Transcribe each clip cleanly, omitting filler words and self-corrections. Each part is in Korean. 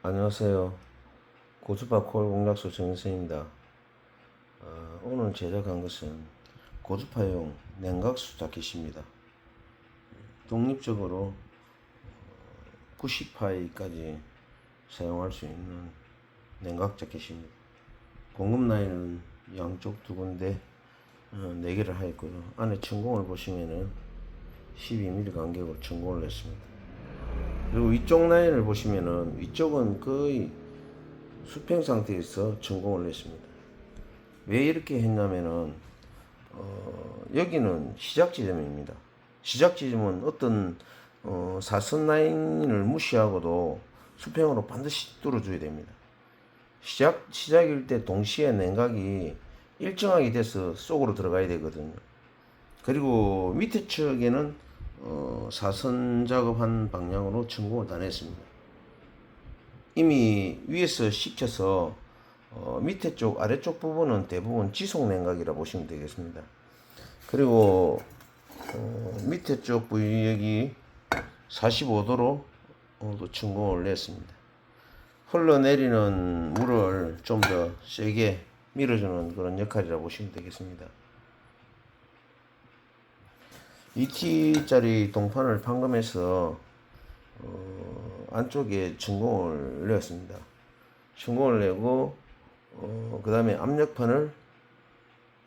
안녕하세요. 고주파 콜 공략소 정선입니다. 오늘 제작한 것은 고주파용 냉각수 자켓입니다. 독립적으로 90파이까지 사용할 수 있는 냉각 자켓입니다. 공급 라인은 양쪽 두 군데 4개를 하였고요. 안에 천공을 보시면은 12mm 간격으로 천공을 냈습니다. 그리고 위쪽 라인을 보시면은 위쪽은 거의 수평 상태에서 천공을 냈습니다. 왜 이렇게 했냐면은 여기는 시작 지점입니다. 시작 지점은 어떤 사선 라인을 무시하고도 수평으로 반드시 뚫어줘야 됩니다. 시작일 때 동시에 냉각이 일정하게 돼서 속으로 들어가야 되거든요. 그리고 밑에 측에는 사선 작업한 방향으로 천공을 다 냈습니다. 이미 위에서 식혀서 밑에 쪽 아래쪽 부분은 대부분 지속 냉각이라 보시면 되겠습니다. 그리고 밑에 쪽 부위 여기 45도로 천공을 냈습니다. 흘러내리는 물을 좀 더 세게 밀어주는 그런 역할이라 보시면 되겠습니다. 2T짜리 동판을 판금해서 안쪽에 천공을 내었습니다. 천공을 내고 그 다음에 압력판을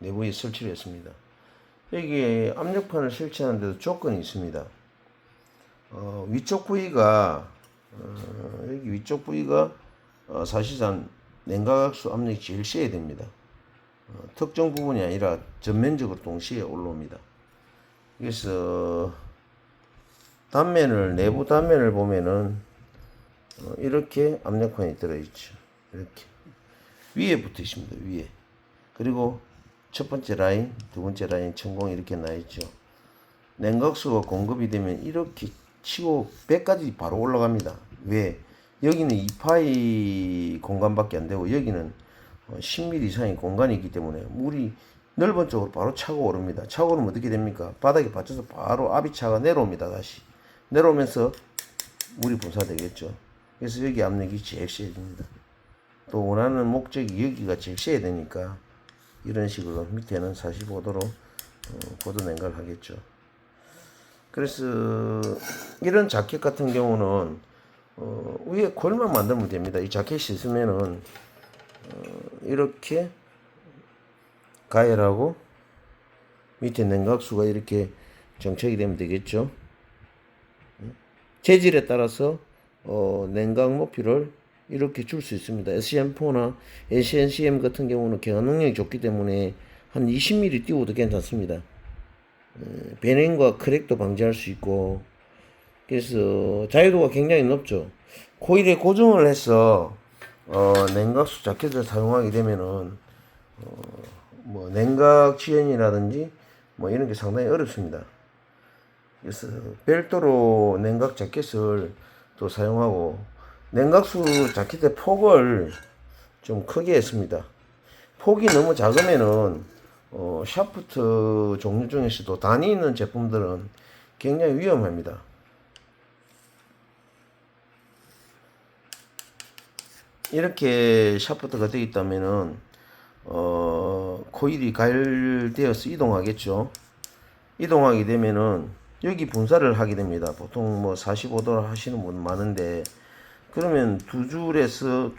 내부에 설치를 했습니다. 여기에 압력판을 설치하는데도 조건이 있습니다. 위쪽 부위가 여기 위쪽 부위가 사실상 냉각수 압력이 제일 세야 됩니다. 특정 부분이 아니라 전면적으로 동시에 올라옵니다. 그래서 내부 단면을 보면은 이렇게 압력판이 들어있죠. 이렇게 위에 붙어 있습니다. 위에. 그리고 첫 번째 라인, 두 번째 라인 천공이 이렇게 나 있죠. 냉각수가 공급이 되면 이렇게 치고 100까지 바로 올라갑니다. 왜? 여기는 2파이 공간밖에 안 되고 여기는 10mm 이상의 공간이 있기 때문에 물이 넓은 쪽으로 바로 차고 오릅니다. 차고 오르면 어떻게 됩니까? 바닥에 받쳐서 바로 압이차가 내려옵니다. 다시 내려오면서 물이 분사되겠죠. 그래서 여기 압력이 제일 세집니다. 또 원하는 목적이 여기가 제일 세야 되니까 이런 식으로 밑에는 45도로 고도 냉각을 하겠죠. 그래서 이런 자켓 같은 경우는 위에 골만 만들면 됩니다. 이 자켓이 있으면은 이렇게 가열하고 밑에 냉각수가 이렇게 정착이 되면 되겠죠. 재질에 따라서 냉각 높이를 이렇게 줄 수 있습니다. SCM4나 NCM 같은 경우는 경화 능력이 좋기 때문에 한 20mm 띄워도 괜찮습니다. 배냉과 크랙도 방지할 수 있고 그래서 자유도가 굉장히 높죠. 코일에 고정을 해서 냉각수 자켓을 사용하게 되면은 뭐 냉각 지연이라든지 뭐 이런 게 상당히 어렵습니다. 그래서 별도로 냉각 자켓을 또 사용하고 냉각수 자켓의 폭을 좀 크게 했습니다. 폭이 너무 작으면은 샤프트 종류 중에서도 단이 있는 제품들은 굉장히 위험합니다. 이렇게 샤프트가 되어 있다면은 코일이 가열되어서 이동하겠죠. 이동하게 되면은 여기 분사를 하게 됩니다. 보통 뭐 45도로 하시는 분 많은데 그러면 두 줄에서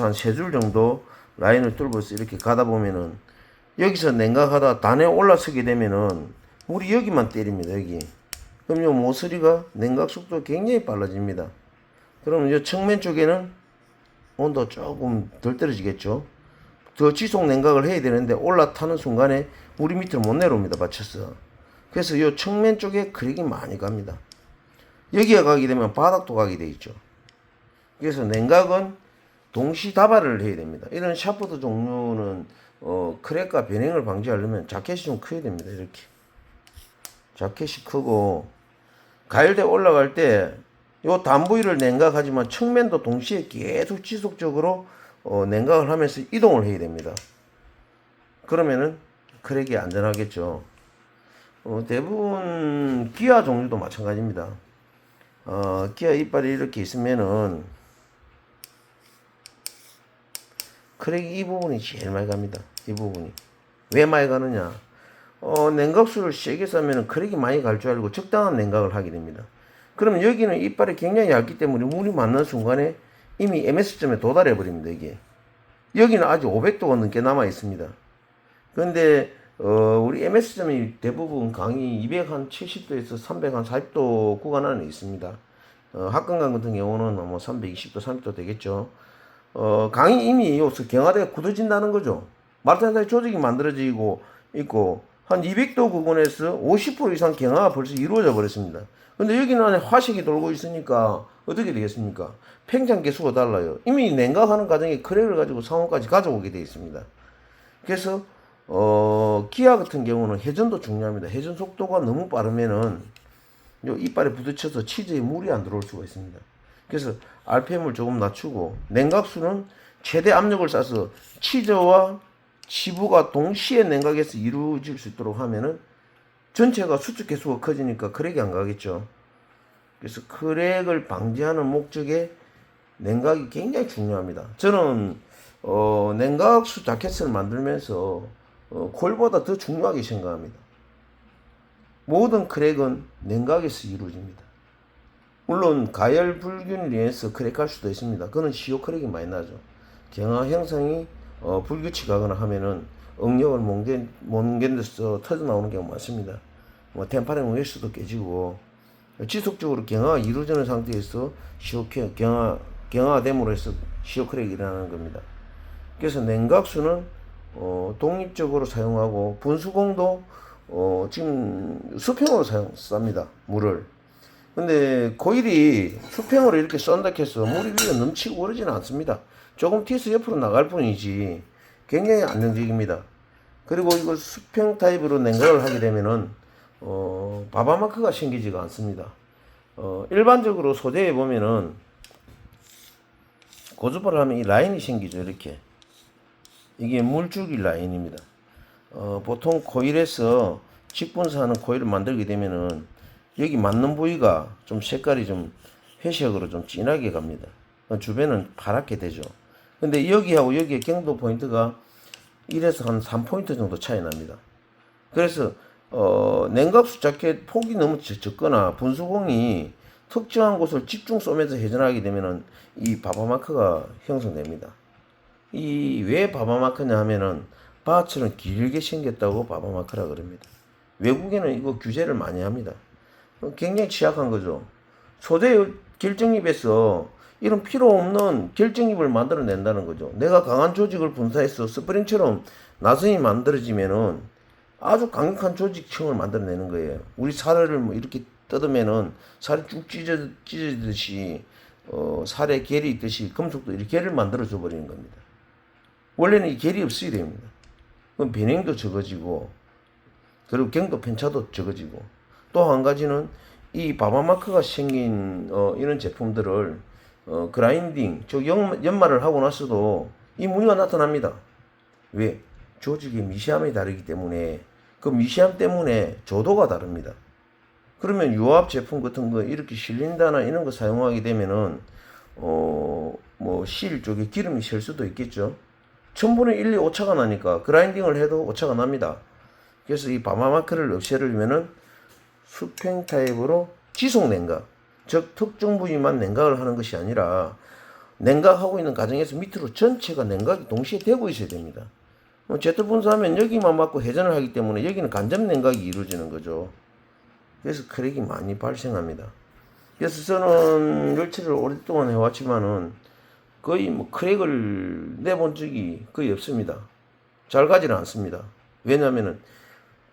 한 세 줄 정도 라인을 뚫어서 이렇게 가다 보면은 여기서 냉각하다 단에 올라서게 되면은 물이 여기만 때립니다. 여기. 그럼 요 모서리가 냉각 속도가 굉장히 빨라집니다. 그러면 이 측면 쪽에는 온도 조금 덜 떨어지겠죠. 더 지속 냉각을 해야 되는데 올라타는 순간에 물이 밑으로 못 내려옵니다. 받쳐서. 그래서 이 측면 쪽에 크랙이 많이 갑니다. 여기가 가게 되면 바닥도 가게 돼 있죠. 그래서 냉각은 동시다발을 해야 됩니다. 이런 샤프트 종류는 크랙과 변형을 방지하려면 자켓이 좀 커야 됩니다. 이렇게 자켓이 크고 가열대 올라갈 때 요 단부위를 냉각하지만 측면도 동시에 계속 지속적으로 냉각을 하면서 이동을 해야 됩니다. 그러면은 크랙이 안전하겠죠. 대부분 기아 종류도 마찬가지입니다. 기아 이빨이 이렇게 있으면은 크랙이 이 부분이 제일 많이 갑니다. 이 부분이. 왜 많이 가느냐? 냉각수를 세게 싸면 크랙이 많이 갈 줄 알고 적당한 냉각을 하게 됩니다. 그러면 여기는 이빨이 굉장히 얇기 때문에 물이 맞는 순간에 이미 MS점에 도달해 버립니다. 이게. 여기는 아직 500도가 넘게 남아 있습니다. 그런데 우리 MS점이 대부분 강이 270도에서 340도 구간 안에 있습니다. 합강강 같은 경우는 뭐 320도, 30도 되겠죠. 강이 이미 여기서 경화대가 굳어진다는 거죠. 마르탄사의 조직이 만들어지고 있고 한 200도 구간에서 50% 이상 경화가 벌써 이루어져 버렸습니다. 근데 여기는 안에 화색이 돌고 있으니까 어떻게 되겠습니까? 팽창 개수가 달라요. 이미 냉각하는 과정에 크랙을 가지고 상온까지 가져오게 되어 있습니다. 그래서 기아 같은 경우는 회전도 중요합니다. 회전 속도가 너무 빠르면은 요 이빨에 부딪혀서 치즈에 물이 안 들어올 수가 있습니다. 그래서 RPM을 조금 낮추고 냉각수는 최대 압력을 쌓아서 치즈와 치부가 동시에 냉각에서 이루어질 수 있도록 하면은 전체가 수축 개수가 커지니까 크랙이 안 가겠죠. 그래서 크랙을 방지하는 목적에 냉각이 굉장히 중요합니다. 저는 냉각수 자켓을 만들면서 콜보다 더 중요하게 생각합니다. 모든 크랙은 냉각에서 이루어집니다. 물론 가열 불균을 인해서 크랙할 수도 있습니다. 그거는 시효 크랙이 많이 나죠. 경화 형성이 불규칙하거나 하면은 응력을 못 견뎌서 터져 나오는 경우가 많습니다. 뭐 템파링 웨스도 깨지고 지속적으로 경화가 이루어지는 상태에서 경화됨으로 해서 시효 크랙이 일어나는 겁니다. 그래서 냉각수는 독립적으로 사용하고 분수공도 지금 수평으로 쌉니다. 물을. 근데 코일이 수평으로 이렇게 썬다 해서 물이 위에 넘치고 그러지는 않습니다. 조금 튀어서 옆으로 나갈 뿐이지 굉장히 안정적입니다. 그리고 이거 수평 타입으로 냉각을 하게 되면은 바바마크가 생기지가 않습니다. 일반적으로 소재에 보면은 고주파를 하면 이 라인이 생기죠. 이렇게. 이게 물줄기 라인입니다. 보통 코일에서 직분사하는 코일을 만들게 되면은 여기 맞는 부위가 좀 색깔이 좀 회색으로 좀 진하게 갑니다. 주변은 파랗게 되죠. 근데 여기하고 여기의 경도 포인트가 1에서 한 3포인트 정도 차이 납니다. 그래서 냉각수 자켓 폭이 너무 적거나 분수공이 특정한 곳을 집중 쏘면서 회전하게 되면은 이 바바마크가 형성됩니다. 이 왜 바바마크냐 하면은 바처럼 길게 생겼다고 바바마크라 그럽니다. 외국에는 이거 규제를 많이 합니다. 굉장히 취약한 거죠. 소재 결정입에서 이런 필요 없는 결정입을 만들어낸다는 거죠. 내가 강한 조직을 분사해서 스프링처럼 나선이 만들어지면은 아주 강력한 조직층을 만들어내는 거예요. 우리 살을 뭐 이렇게 뜯으면은 살이 쭉 찢어지듯이 살에 결이 있듯이 금속도 이렇게 결을 만들어줘 버리는 겁니다. 원래는 이 결이 없어야 됩니다. 그럼 변형도 적어지고 그리고 경도 편차도 적어지고 또 한 가지는 이 바바마크가 생긴 이런 제품들을 그라인딩 즉 연마를 하고 나서도 이 무늬가 나타납니다. 왜? 조직의 미시함이 다르기 때문에 그 미시함 때문에 조도가 다릅니다. 그러면 유압 제품 같은 거 이렇게 실린다나 이런 거 사용하게 되면은 뭐 실 쪽에 기름이 셀 수도 있겠죠. 1000분의 1, 2 오차가 나니까 그라인딩을 해도 오차가 납니다. 그래서 이 바바마크를 없애려면은 수평 타입으로 지속 냉각, 즉 특정 부위만 냉각을 하는 것이 아니라 냉각하고 있는 과정에서 밑으로 전체가 냉각이 동시에 되고 있어야 됩니다. 제트 분사하면 여기만 맞고 회전을 하기 때문에 여기는 간접 냉각이 이루어지는 거죠. 그래서 크랙이 많이 발생합니다. 그래서 저는 열체를 오랫동안 해왔지만은 거의 뭐 크랙을 내본 적이 거의 없습니다. 잘 가지는 않습니다. 왜냐하면은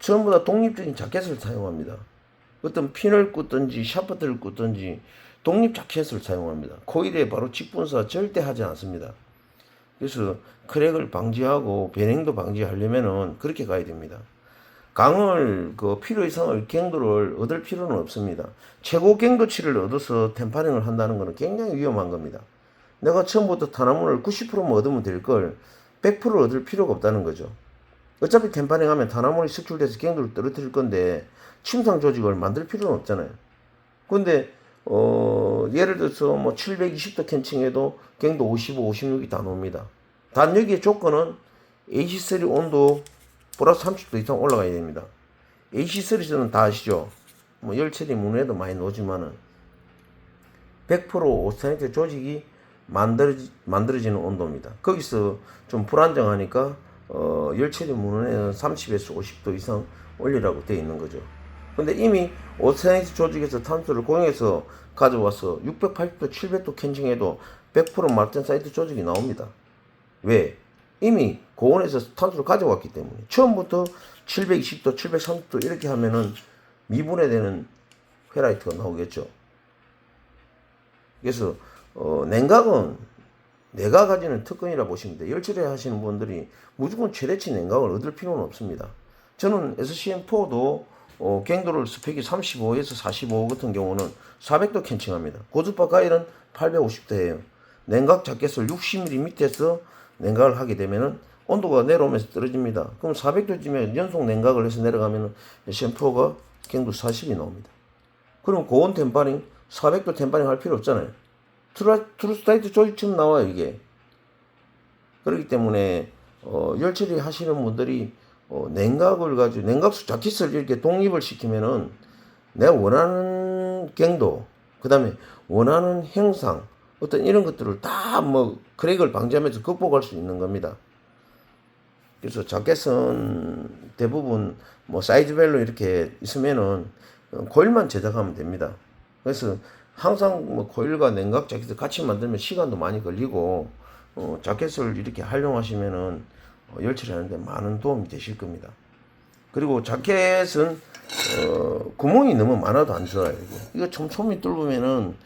전부 다 독립적인 자켓을 사용합니다. 어떤 핀을 꽂든지 샤프트를 꽂든지 독립 자켓을 사용합니다. 코일에 바로 직분사 절대 하지 않습니다. 그래서 크랙을 방지하고 변형도 방지하려면은 그렇게 가야 됩니다. 강을 필요 이상의 경도를 얻을 필요는 없습니다. 최고 경도치를 얻어서 템파링을 한다는 것은 굉장히 위험한 겁니다. 내가 처음부터 탄화물을 90%만 얻으면 될 걸 100% 얻을 필요가 없다는 거죠. 어차피 템파링 하면 탄화물이 석출돼서 경도를 떨어뜨릴 건데 침상 조직을 만들 필요는 없잖아요. 근데 예를 들어서 뭐 720도 캔칭해도 경도 55, 56이 다 나옵니다. 단 여기에 조건은 AC3 온도 플러스 30도 이상 올라가야 됩니다. AC3는 다 아시죠? 뭐 열처리 문에도 많이 나오지만은 100% 오스타니트 조직이 만들어지는 온도입니다. 거기서 좀 불안정하니까 열처리 문헌에는 30에서 50도 이상 올리라고 되어 있는 거죠. 근데 이미 오스타니트 조직에서 탄소를 공해서 가져와서 680도, 700도 캔징해도 100% 마르텐사이트 조직이 나옵니다. 왜? 이미 고온에서 탄소를 가져왔기 때문에. 처음부터 720도, 730도 이렇게 하면은 미분해되는 페라이트가 나오겠죠. 그래서 냉각은 내가 가지는 특권이라 보시면 돼요. 열처리 하시는 분들이 무조건 최대치 냉각을 얻을 필요는 없습니다. 저는 SCM4도 갱도를 스펙이 35에서 45 같은 경우는 400도 캔칭합니다. 고주파 가일은 850도예요. 냉각 자켓을 60mm 밑에서 냉각을 하게 되면은 온도가 내려오면서 떨어집니다. 그럼 400도쯤에 연속 냉각을 해서 내려가면은 SCM4가 갱도 40이 나옵니다. 그럼 고온 템파링 400도 템파링 할 필요 없잖아요. 트루스타이트 조직처럼 나와요, 이게. 그렇기 때문에 열처리 하시는 분들이 냉각을 가지고 냉각수 자켓을 이렇게 독립을 시키면은 내가 원하는 갱도, 그 다음에 원하는 형상, 어떤 이런 것들을 다 뭐 크랙을 방지하면서 극복할 수 있는 겁니다. 그래서 자켓은 대부분 뭐 사이즈별로 이렇게 있으면은 코일만 제작하면 됩니다. 그래서 항상 뭐 코일과 냉각 자켓을 같이 만들면 시간도 많이 걸리고 자켓을 이렇게 활용하시면은 열처리 하는데 많은 도움이 되실 겁니다. 그리고 자켓은 구멍이 너무 많아도 안 좋아요. 이거 촘촘히 뚫으면은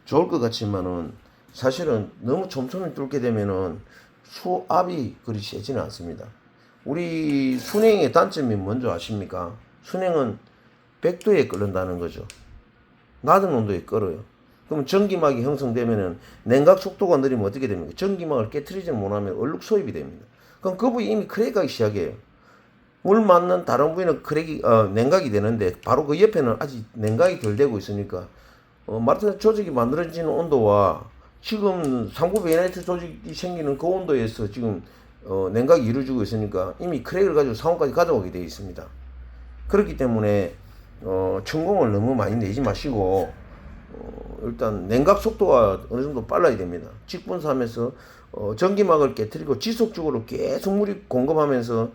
좋을 것 같지만은 사실은 너무 촘촘히 뚫게 되면은 수압이 그리 세지는 않습니다. 우리 순행의 단점이 뭔지 아십니까? 순행은 100도에 끓는다는 거죠. 낮은 온도에 끓어요. 그럼 전기막이 형성되면은 냉각 속도가 느리면 어떻게 됩니까? 전기막을 깨트리지 못하면 얼룩 소입이 됩니다. 그럼 그 부위 이미 크랙하기 시작해요. 물 맞는 다른 부위는 냉각이 되는데 바로 그 옆에는 아직 냉각이 덜 되고 있으니까 마르텐 조직이 만들어지는 온도와 지금 상부 베이나이트 조직이 생기는 그 온도에서 지금 냉각이 이루어지고 있으니까 이미 크랙을 가지고 상온까지 가져오게 되어 있습니다. 그렇기 때문에 천공을 너무 많이 내지 마시고 일단 냉각 속도가 어느 정도 빨라야 됩니다. 직분사하면서 전기막을 깨트리고 지속적으로 계속 물이 공급하면서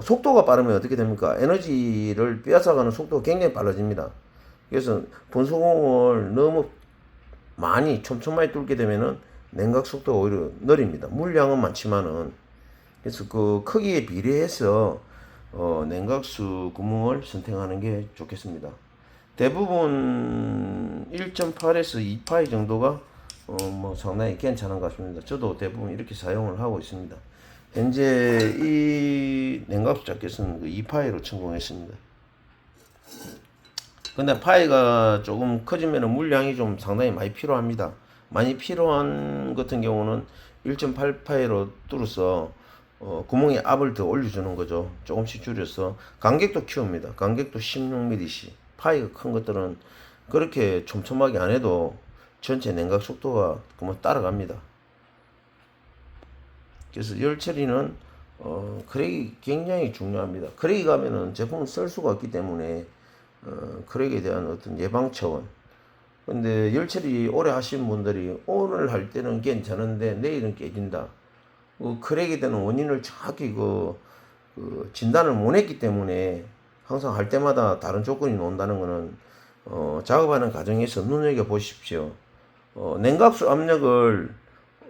속도가 빠르면 어떻게 됩니까? 에너지를 빼앗아가는 속도가 굉장히 빨라집니다. 그래서 분소공을 너무 많이 촘촘하게 뚫게 되면은 냉각 속도가 오히려 느립니다. 물량은 많지만은. 그래서 그 크기에 비례해서 냉각수 구멍을 선택하는 게 좋겠습니다. 대부분 1.8에서 2파이 정도가 뭐 상당히 괜찮은 것 같습니다. 저도 대부분 이렇게 사용을 하고 있습니다. 현재 이 냉각수 자켓은 2파이로 성공했습니다. 근데 파이가 조금 커지면 물량이 좀 상당히 많이 필요합니다. 많이 필요한 같은 경우는 1.8파이로 뚫어서 구멍에 압을 더 올려주는 거죠. 조금씩 줄여서 간격도 키웁니다. 간격도 16mm씩. 파이가 큰 것들은 그렇게 촘촘하게 안 해도 전체 냉각 속도가 그만 따라갑니다. 그래서 열처리는 크랙이 굉장히 중요합니다. 크랙이 가면은 제품을 쓸 수가 없기 때문에 크랙에 대한 어떤 예방 차원. 근데 열처리 오래 하신 분들이 오늘 할 때는 괜찮은데 내일은 깨진다. 크랙에 대한 원인을 정확히 진단을 못 했기 때문에 항상 할 때마다 다른 조건이 나온다는 거는 작업하는 과정에서 눈여겨 보십시오. 냉각수 압력을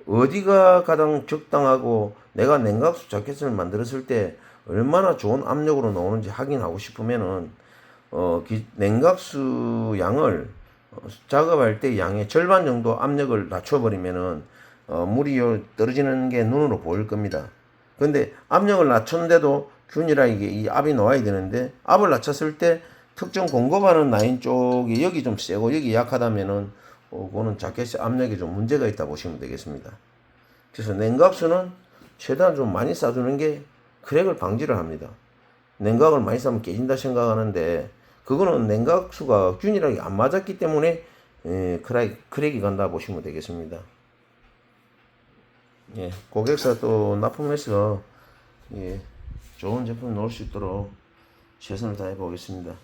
어디가 가장 적당하고 내가 냉각수 자켓을 만들었을 때 얼마나 좋은 압력으로 나오는지 확인하고 싶으면은 냉각수 양을 작업할 때 양의 절반 정도 압력을 낮춰버리면은 물이 떨어지는 게 눈으로 보일 겁니다. 근데 압력을 낮췄는데도 균일하게 이 압이 나와야 되는데 압을 낮췄을 때 특정 공급하는 라인 쪽이 여기 좀 세고 여기 약하다면은 그거는 자켓의 압력에 좀 문제가 있다 보시면 되겠습니다. 그래서 냉각수는 최대한 좀 많이 쏴주는 게 크랙을 방지를 합니다. 냉각을 많이 쏴면 깨진다 생각하는데 그거는 냉각수가 균일하게 안 맞았기 때문에 크랙이 간다 보시면 되겠습니다. 예, 고객사 또 납품해서 예, 좋은 제품 놓을 수 있도록 최선을 다해 보겠습니다.